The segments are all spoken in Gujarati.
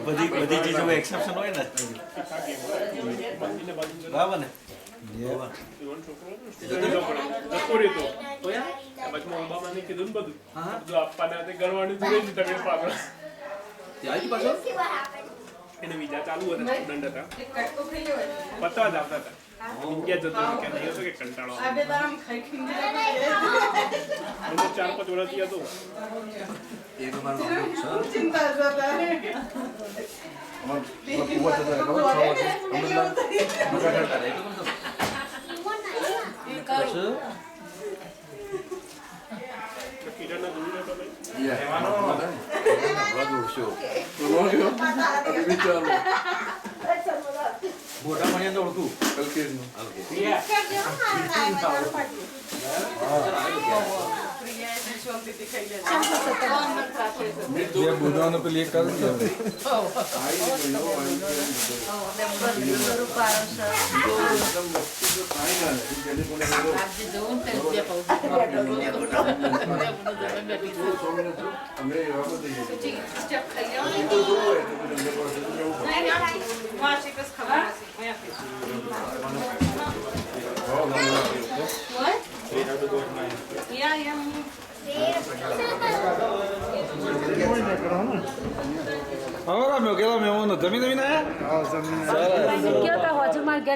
બધી બધી ચીજોમાં એક્સેપ્શન હોય ને બરાબર ને એને બીજા ચાલુ હતા દંડ હતા પતવા જ આવતા હતા ઇન્ડિયા જતો કે નહીં હતો કે કંટાળો 4-5 વર્ષથી હતો ચિંતા જતા કિરણના દૂર હતો મોટા મણિયા તો ઓળખું બુધવાનું પેલી એક કરું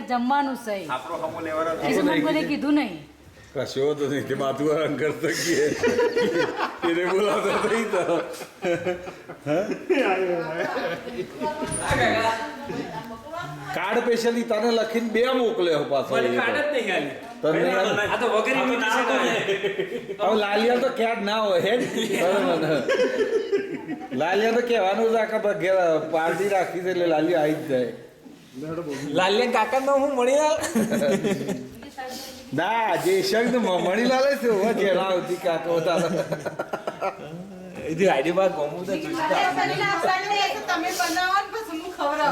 જમવાનું છે કીધું નહીં કશો તો નહીં કે માથું હરણ કરતો એને બોલાવતો નહીં તો કાર્ડ સ્પેશિયલી તને લખીને 2 મોકલ્યો પાછો લાલિયા તો ક્યાં ના હોય હે લાલિયા તો કહેવાનું જ આખા પાર્ટી રાખી છે એટલે લાલિયા આવી જ જાય લાલિયા કાકા નો હું મળી ના જે શબ્દ મણી લાલે છે ઓ જેલા આવતી કાકો તારા એ આઈડી બાદ ગોમું તો તમે બનાવો પછી હું ખવડાવું